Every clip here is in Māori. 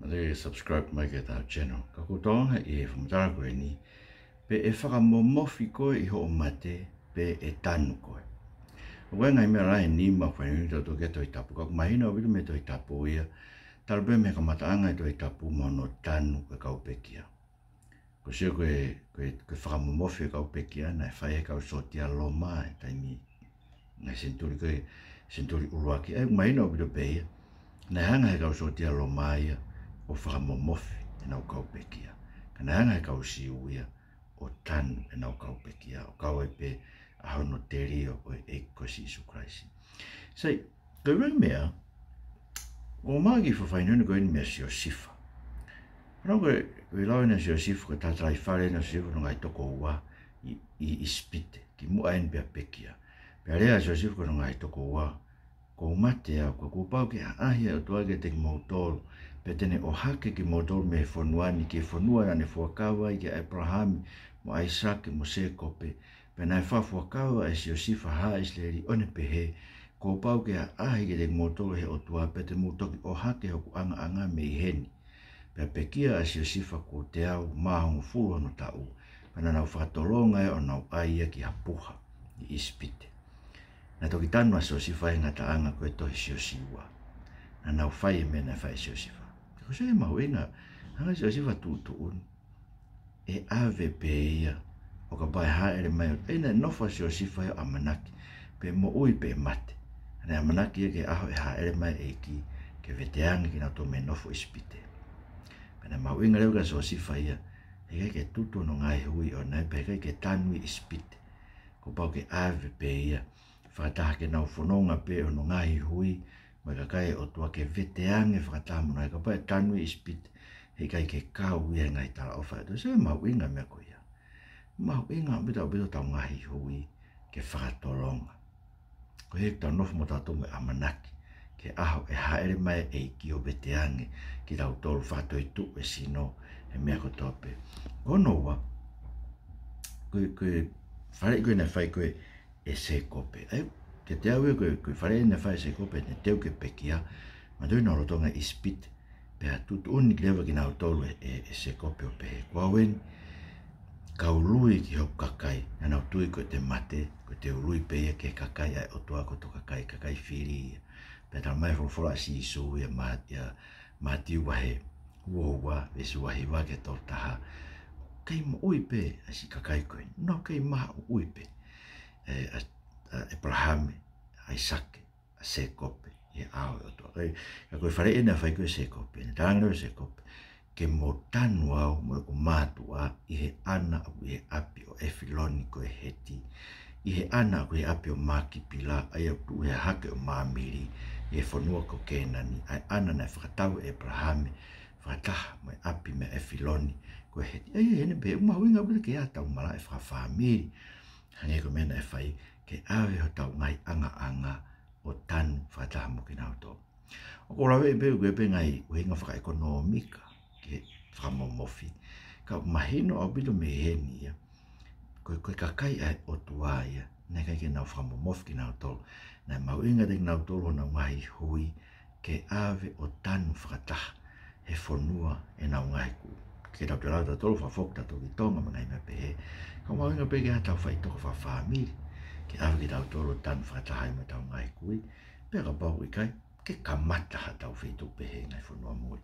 le subscribe mai ke ta channel ka ku tonga e fumtara ko ni pe e whaka momofi ko I ho mate pe e tanu ko o ngai me ra ni ma fa ni to ke to tapu ko mai no bi me to tapu ia talbe me ka mata anga to tapu mo no tanu ka upekia ko se ko whaka momofi ka upekia na fa e ka so tia lo mai taimi na senturi uruaki e mai no bi pe na hanga ka so tia lo mai o whakamomofi e nau kaupekia. Ka nanga e kau siuia o tanu e nau kaupekia. O kau e pe a hono te rio o e kosi Isu Kraisi. Sei, koe rei mea, o magi whawhainunu koe ni mea sio sifa. Rau koe lau ina sio sifa ko tatrai whare na sifa no ngai toko ua I spite, ki mua en pia pekia. Pea rea sio sifa ko no ngai toko ua. Ko mate au ko kupau ki ahia o tuage te mautolo. Petene o hake ki modol me fonuani ki fonua ane fuakawa I ke Abraham mo Isaac mo Sekope pe nai fa fuakawa e si Osifa ha isleri one pehe ko pau ke ahi ke te modol he o tua pete mutoki o hake ho anga anga me heni pe pekia a si Osifa ko te au mahongo fulu no tau pe nau whakatolonga e o nau aia ki hapuha I ispite na toki tanu a si Osifa e ngata anga koe tohi si Osiwa na nau whai me na whai si Osifa ko se mau ina hanga si Osifa tu un e ave pe ia o ka pai ha ere mai ina nofa si Osifa o amanaki pe mo ui pe mate ane amanaki e ke aho e ha ere mai e ki ke veteangi ki na to me nofo ispite pena mau inga leu ka si Osifa ia e ke tutu no ngai hui o nai pe ke tanui ispite ko pau ke ave pe ia whakataha ke nau whanonga pe o no ngai hui mai ka kai o tua ke veteange whakatamu nai ka pai tanui ispite he kai ke kau ia ngai tala o whaeto se mau inga mea ko ia mau inga bita tau ngahi hui ke whakatolonga ko he tau nofu mo tatu me amanaki ke aho e haere mai e ki o veteange ki tau tolu whato I tu e sino e mea ko tope kono wa koe whare koe na whai koe e se kope ke te au e koe whare na whai se kope ne teu ke pekia ma tui na rotonga ispite pea tutu unik lewa ki nau tolu e se kope o pehe kua wen kau lui ki hop kakai na nau tui koe te mate koe te ului peia ke kakai ai o tua ko to kakai whiri pea tau mai wholofola si isu ia matiu wahe uohua esu wahi wake tol taha kei mo ui pe asi kakai koe no kei maha ui pe Abraham, Isaac, Sekope, e ao o toa. Ka koe whare ena whai koe Sekope, ne tāngana o Sekope, ke mo tanu au mo e ko mātua I he ana au I he api o Efiloni koe heti, I he ana au I he api o Maki Pila, ai au tu he hake o Mamiri, I he whanua ko Kenani, ai ana na whakatau Abraham, whakataha mo e api me Efiloni koe heti. Ai hene pe umahuinga wile ke atau mala e whawhamiri, hange ko mena e whai, ke awe ho tau ngai anga o tanu whataha mo ki nau tō. O ko rawe e peu koe pe ngai uhinga whaka ekonomika ke whakamomofi. Ka mahino au bito me heni ia. Koe kakai ai o tua ia. Nei kai ke nau whakamomofi ki nau tō. Nei mauinga te ki nau tō ho nau ngahi hui ke awe o tanu whakataha he whonua e nau ngahi ku. Ke tau te rauta tōru whawhok tato ki tonga mangai me pehe. Ka mauinga pe ke hatau whai toko whawhamiri. Ke awe ki tau tōro tanu whakatahai me tau ngai kui, pēka pau I kai, ke kamata ha tau whitu pehe ngai whanua mui.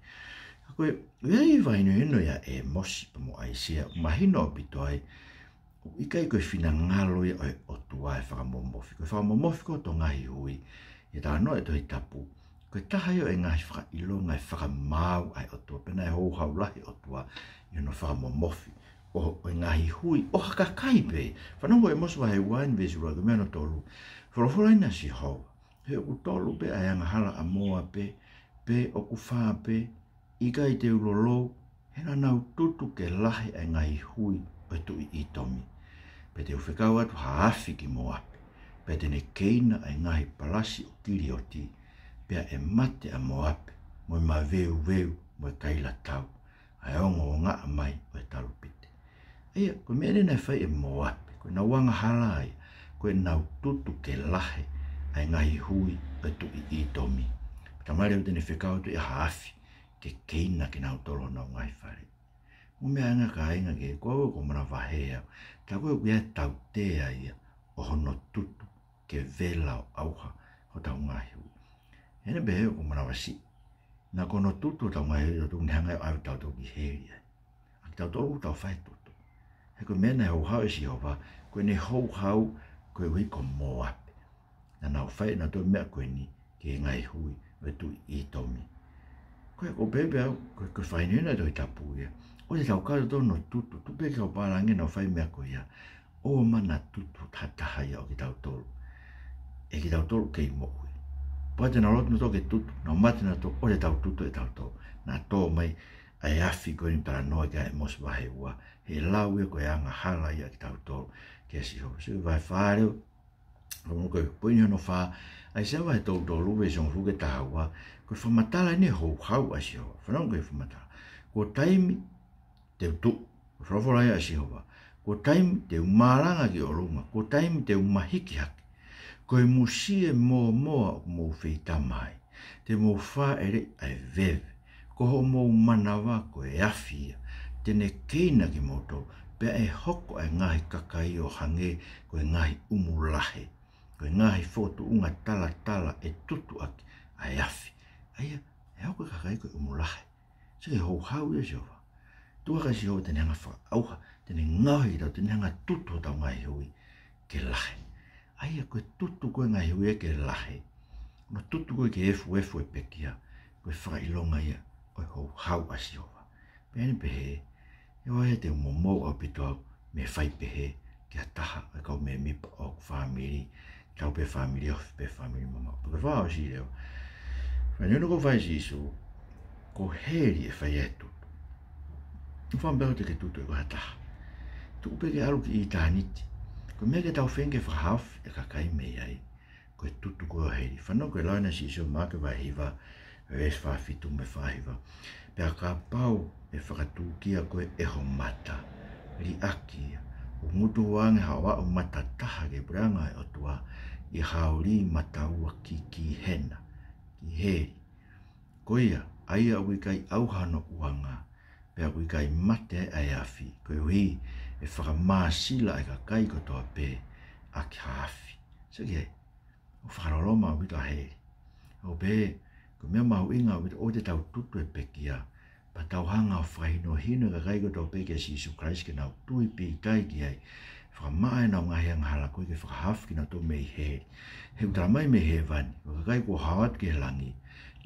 Koe, wei vainu hino ia e mosi pa mo aisia, mahino o pito ai, I kai koe whina ngalo ia o tua e whakamomofi. Koe whakamomofi ko to ngahi hui, I tā no e tohi tapu, koe tahai o e ngahi whakailo ngai whakamau ai o tua, pena e hou haulahi o tua, I no whakamomofi. O ngahi hui, o hakakai pe. Whanongo e mosu wahe wain besu roi, mea no tolu. Whorofora ina si hou. He o tolu pe ai anga hala a moa pe o ku whaa pe, I kai te ulolo, he na nau tutu ke lahe ai ngahi hui o tu I tomi. Pe te uwhekau atu haafi ki moa pe. Pe te ne keina ai ngahi palasi o kiri o ti, pe e mate a moa pe, mo ma veu, mo kaila tau. Ai ongo o ngā mai o talu pite. Ia, koe mea nena e whai e moape, koe na wanga halai, koe nau tutu ke lahe, ai ngahi hui e tu I tomi. Tamare o tene whekau tu I haafi, ke keina ke nau tolo na ngai whare. Mo mea anga ka inga ke koe ko mana wahea, ta koe kia tau tea ia o hono tutu ke vela o auha o tau ngahi hui. Hene behe ko mana wasi, na kono tutu o tau ngahi hui o tu nihanga o au tau tau ki heri ai. Aki tau tolu tau whai tutu. He koe mena hau hau esi hova, koe ne hau hau koe hui ko mo ape. Na nau whai na tau mea koe ni ke ngai hui o tu I tomi. Koe ko bebe au, koe whainena toi tapu ia. O te tau kata tō no tutu, tu peke o pārangi na whai mea koe ia. O mana tutu tataha ia o ki tau tolu. E ki tau tolu kei mohui. Pate na lotu na tō ke tutu, na mate na tō, o te tau tutu e tau tolu. Na tō mai, ai afi koe ni para noa kia e mos wahe ua. He lau ia koe anga hala ia ki tau tolu. Kia si ho, se vai whāreo, koe koe poini hono whā, ai se wahe tau tolu we song ruke taha ua, koe whamatala ne hou hau a si ho, whanau koe whamatala. Ko taimi, te tu rofolai a Sihova. Ko taimi te umaranga ki o runga. Ko taimi te umahiki haki. Ko e musie moa moa o mou wheitamai. Te mou wha ere ai veve. Ko ho mou manawa ko e awhia. Tene keina ki moto. Pea e hoko ai ngahi kakai o hange ko e ngahi umulahe. Ko e ngahi fotu unga tala tala e tutu aki ai awhi. Aia, e hoko kakai ko e umulahe. Sige hou hau ia Sihova. Tua kasi ho tene hanga whakauha, tene ngahi tau, tene hanga tutu tau ngai hui ke lahe. Aia koe tutu koe ngai hui e ke lahe. No tutu koe ke efu e pekia, koe whakailonga ia, koe hou hau asi hova. Pene pehe, e oa te umomou au pito au, me whai pehe, kia taha, e kau me mipa o whamiri, kau pe whamiri o pe whamiri mama. Koe wha o si reo. Whanyono ko whai si isu, ko heri e whai e tutu. Whambeo te ke tutu e koe hataha. Tu upe ke aru ki I tāniti. Ko mea ke tau whenge whahawh e kakai mei ai. Koe tutu koe o heiri. Whanau koe launa si iso maa ke wahiwa. E es whawhitu me whahiwa. Pea ka pau e whakatū kia koe e ho mata. Ri aki. O ngutu wange hawa o mata taha ke branga e otua. I hauri mata ua ki hena. Ki heri. Koia, aia ui kai auhano uanga. Pea kui kai mate ai awhi, koe hui e whakamasila e ka kai kotoa pē a ki hawhi. Saki hei, o whakaroloma o wita hei. O pē, ko mea mahu inga o te tau tutu e pekia, pa tau hanga o whahino hino ka kai kotoa pē kia si Isu Christ ke nau tui pi kai ki hei. Whakamae nau ngahi ang hala koe ke whakahawhi ki nau tō mei hei. He utara mai me he vani, o ka kai ko hawat ke langi,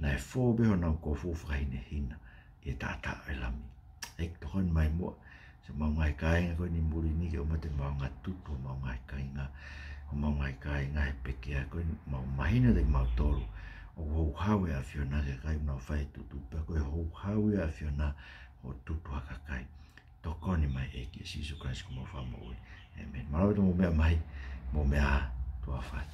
na e fōbeho nau ko fō whakahine hina, e tātā e lami. Ek tohon mai mo se mau ngai kai nga ko ni muri ni ke o mate mau nga tutu mau ngai kai nga o mau ngai kai nga he pekia ko mau mahina de mau tolu o ho hawe a fiona ke kai no fai tutu pe ko ho hawe a fiona o tutu aka kai to koni mai e ki si Jesu Christ como famo amen malo to mo mai mo mea to afat